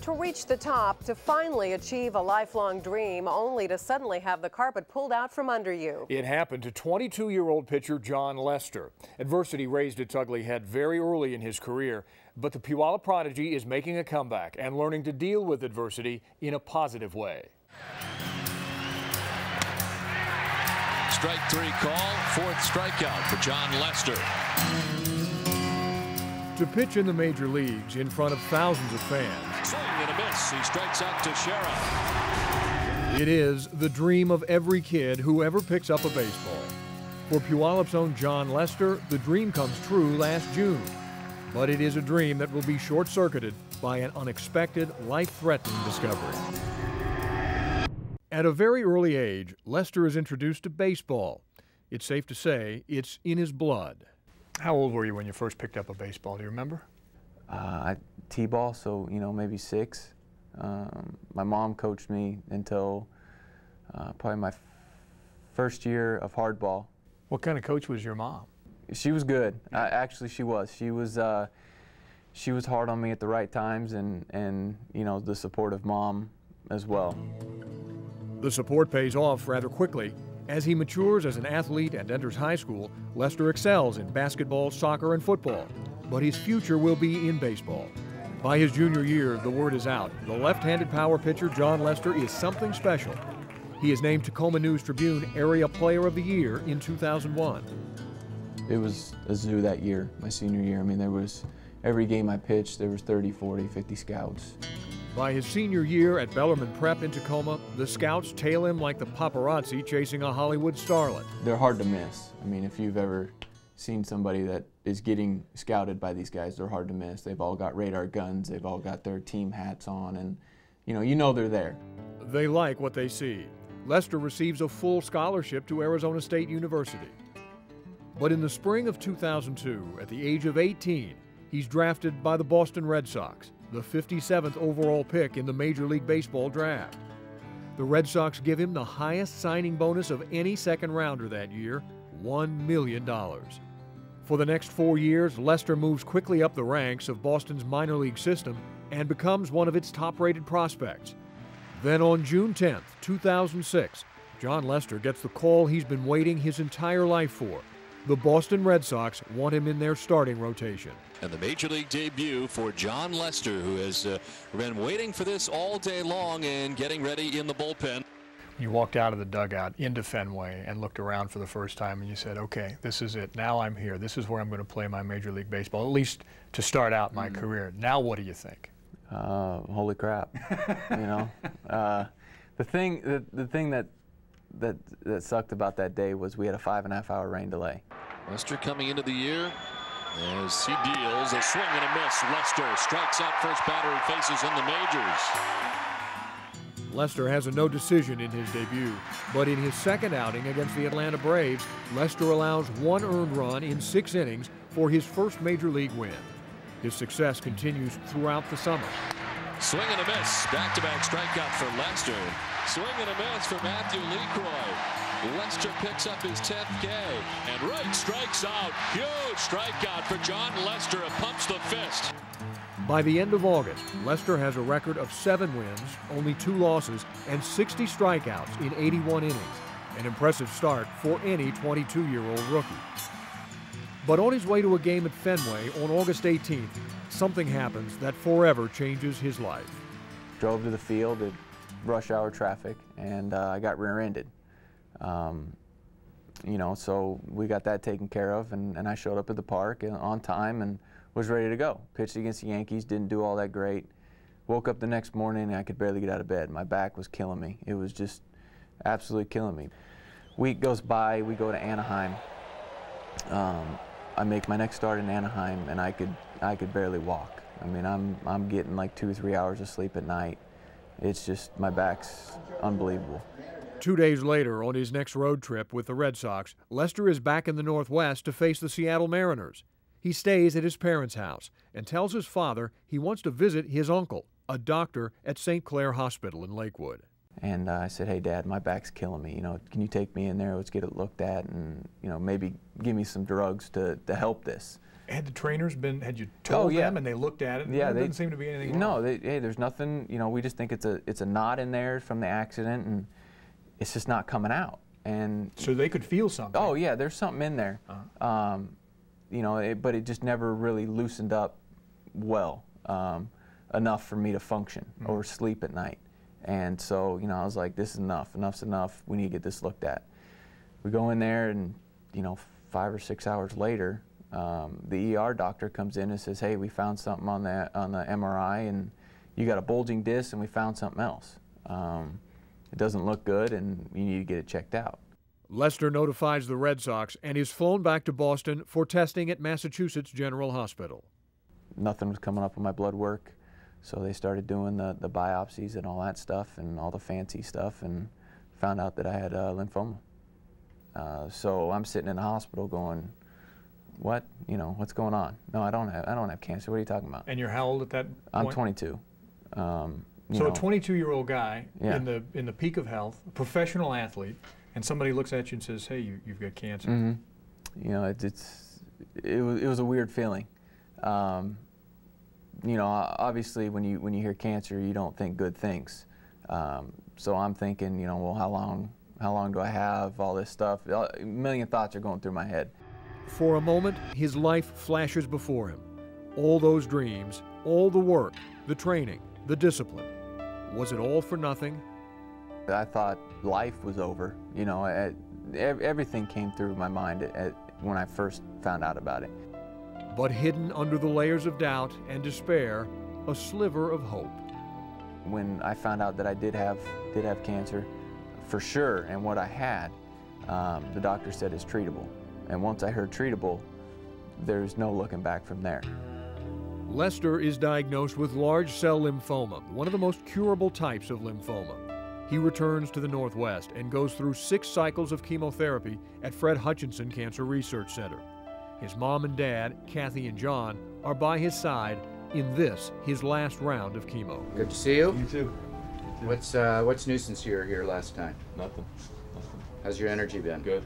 To reach the top, to finally achieve a lifelong dream, only to suddenly have the carpet pulled out from under you. It happened to 22-year-old pitcher Jon Lester. Adversity raised its ugly head very early in his career, but the Puyallup prodigy is making a comeback and learning to deal with adversity in a positive way. Strike three call, fourth strikeout for Jon Lester. To pitch in the major leagues in front of thousands of fans. Swing and a miss. He strikes out to Shera. It is the dream of every kid who ever picks up a baseball. For Puyallup's own Jon Lester, the dream comes true last June. But it is a dream that will be short-circuited by an unexpected, life-threatening discovery. At a very early age, Lester is introduced to baseball. It's safe to say it's in his blood. How old were you when you first picked up a baseball? Do you remember? T-ball, so maybe 6. My mom coached me until probably my first year of hardball. What kind of coach was your mom? She was good. Actually, she was. She was hard on me at the right times, and the supportive mom as well. The support pays off rather quickly. As he matures as an athlete and enters high school, Lester excels in basketball, soccer, and football. But his future will be in baseball. By his junior year, the word is out. The left-handed power pitcher, Jon Lester, is something special. He is named Tacoma News-Tribune Area Player of the Year in 2001. It was a zoo that year, my senior year. I mean, there was, every game I pitched, there was 30, 40, 50 scouts. By his senior year at Bellarmine Prep in Tacoma, the scouts tail him like the paparazzi chasing a Hollywood starlet. They're hard to miss. I mean, if you've ever seen somebody that is getting scouted by these guys, they're hard to miss. They've all got radar guns, they've all got their team hats on, and you know they're there. They like what they see. Lester receives a full scholarship to Arizona State University. But in the spring of 2002, at the age of 18, he's drafted by the Boston Red Sox, the 57th overall pick in the Major League Baseball draft. The Red Sox give him the highest signing bonus of any second-rounder that year, $1 million. For the next 4 years, Lester moves quickly up the ranks of Boston's minor league system and becomes one of its top-rated prospects. Then on June 10, 2006, Jon Lester gets the call he's been waiting his entire life for. The Boston Red Sox want him in their starting rotation. And the Major League debut for Jon Lester, who has been waiting for this all day long and getting ready in the bullpen. You walked out of the dugout into Fenway and looked around for the first time and you said, okay, this is it. Now I'm here. This is where I'm going to play my Major League Baseball, at least to start out my career. Now what do you think? Holy crap. The thing that sucked about that day was we had a 5.5-hour rain delay. Lester coming into the year as he deals a swing and a miss. Lester strikes out first batter he faces in the majors. Lester has a no decision in his debut, but in his second outing against the Atlanta Braves, Lester allows 1 earned run in 6 innings for his first major league win. His success continues throughout the summer. Swing and a miss. Back-to-back strikeout for Lester. Swing and a miss for Matthew LeCroy. Lester picks up his 10th K, and Wright strikes out. Huge strikeout for Jon Lester. It pumps the fist. By the end of August, Lester has a record of 7 wins, only 2 losses, and 60 strikeouts in 81 innings. An impressive start for any 22-year-old rookie. But on his way to a game at Fenway on August 18th, something happens that forever changes his life. Drove to the field at rush hour traffic, and I got rear-ended. So we got that taken care of, and I showed up at the park on time and was ready to go. Pitched against the Yankees, didn't do all that great. Woke up the next morning and I could barely get out of bed. My back was killing me. It was just absolutely killing me. Week goes by, we go to Anaheim. I make my next start in Anaheim, and I could barely walk. I mean, I'm getting like 2 or 3 hours of sleep at night. It's just, my back's unbelievable. 2 days later, on his next road trip with the Red Sox, Lester is back in the Northwest to face the Seattle Mariners. He stays at his parents' house and tells his father he wants to visit his uncle, a doctor at St. Clair Hospital in Lakewood. And I said, hey, Dad, my back's killing me. Can you take me in there? Let's get it looked at and, maybe give me some drugs to help this. Had the trainers had you told them and they looked at it? And yeah, there didn't seem to be anything wrong. No, hey, there's nothing, you know, we just think it's a knot in there from the accident, and it's just not coming out. And so they could feel something. Oh yeah, there's something in there. You know, but it just never really loosened up well enough for me to function or sleep at night. And so, you know, I was like, this is enough. Enough's enough. We need to get this looked at. We go in there, and you know, 5 or 6 hours later, the ER doctor comes in and says, hey, we found something on the MRI, and you got a bulging disc, and we found something else. It doesn't look good, and you need to get it checked out. Lester notifies the Red Sox and is flown back to Boston for testing at Massachusetts General Hospital. Nothing was coming up on my blood work, so they started doing the biopsies and all that stuff and all the fancy stuff, and found out that I had lymphoma. So I'm sitting in the hospital going, what? You know, what's going on? No, I don't have cancer. What are you talking about? And you're how old at that point? I'm 22. So a 22-year-old guy in the peak of health, a professional athlete, and somebody looks at you and says, hey, you've got cancer. You know, it was a weird feeling. You know, obviously when you hear cancer, you don't think good things. So I'm thinking, you know, well, how long do I have? All this stuff. A million thoughts are going through my head. For a moment, his life flashes before him. All those dreams, all the work, the training, the discipline. Was it all for nothing? I thought life was over. You know, everything came through my mind when I first found out about it. But hidden under the layers of doubt and despair, a sliver of hope. When I found out that I did have cancer, for sure, and what I had, the doctor said it's treatable. And once I heard treatable, there's no looking back from there. Lester is diagnosed with large cell lymphoma, one of the most curable types of lymphoma. He returns to the Northwest and goes through 6 cycles of chemotherapy at Fred Hutchinson Cancer Research Center. His mom and dad, Kathy and John, are by his side in this, his last round of chemo. Good to see you. You too. What's new since you were here last time? Nothing. How's your energy been? Good.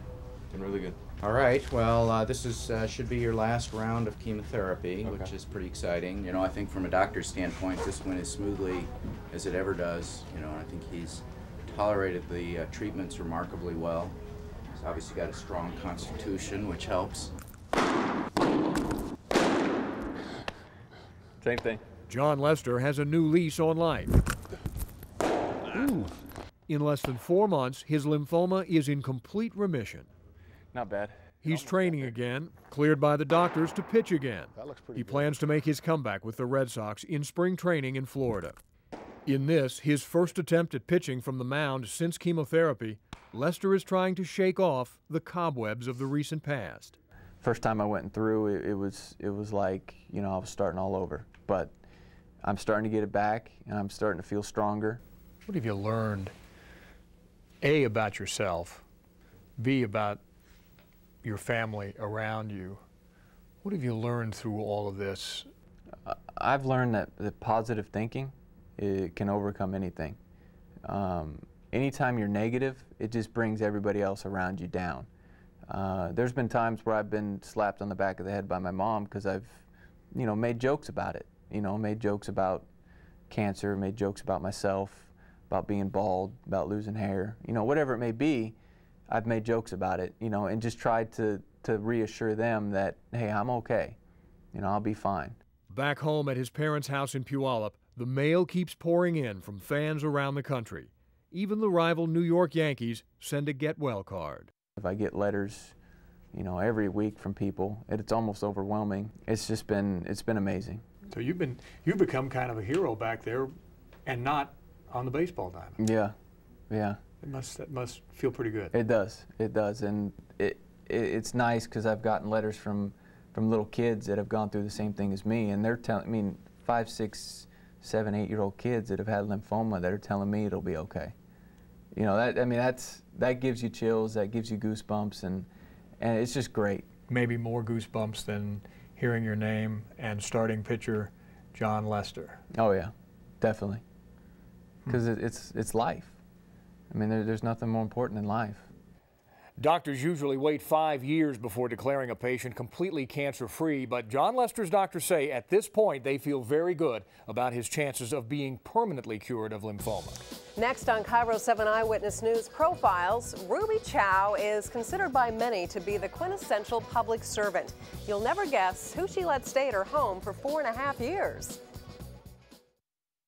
Been really good. All right. Well, this should be your last round of chemotherapy, Okay. which is pretty exciting. You know, I think from a doctor's standpoint, this went as smoothly as it ever does. You know, I think he's tolerated the treatments remarkably well. He's obviously got a strong constitution, which helps. Same thing. Jon Lester has a new lease on life. In less than 4 months, his lymphoma is in complete remission. Not bad. He's training again, cleared by the doctors to pitch again. He plans to make his comeback with the Red Sox in spring training in Florida. In this, his first attempt at pitching from the mound since chemotherapy, Lester is trying to shake off the cobwebs of the recent past. First time I went through, it was like, you know, I was starting all over. But I'm starting to get it back, and I'm starting to feel stronger. What have you learned, A, about yourself, B, about your family around you? What have you learned through all of this? I've learned that positive thinking, it can overcome anything. Anytime you're negative, it just brings everybody else around you down. There's been times where I've been slapped on the back of the head by my mom because I've, you know, made jokes about it. You know, made jokes about cancer, made jokes about myself, about being bald, about losing hair. You know, whatever it may be, I've made jokes about it, you know, and just tried to reassure them that, hey, I'm okay. You know, I'll be fine. Back home at his parents' house in Puyallup, the mail keeps pouring in from fans around the country. Even the rival New York Yankees send a get well card. If I get letters, you know, every week from people, it's almost overwhelming. It's been amazing. So you've become kind of a hero back there, and not on the baseball diamond. Yeah, yeah. That must feel pretty good. It does, and it's nice because I've gotten letters from little kids that have gone through the same thing as me, and they're telling, I mean, 5, 6, 7, 8-year-old kids that have had lymphoma that are telling me it'll be okay. You know, that gives you chills, that gives you goosebumps, and it's just great. Maybe more goosebumps than hearing your name and starting pitcher Jon Lester. Oh yeah, definitely. Because it's life. I mean, there's nothing more important than life. Doctors usually wait 5 years before declaring a patient completely cancer-free, but Jon Lester's doctors say at this point they feel very good about his chances of being permanently cured of lymphoma. Next on Cairo 7 Eyewitness News Profiles, Ruby Chow is considered by many to be the quintessential public servant. You'll never guess who she let stay at her home for 4.5 years.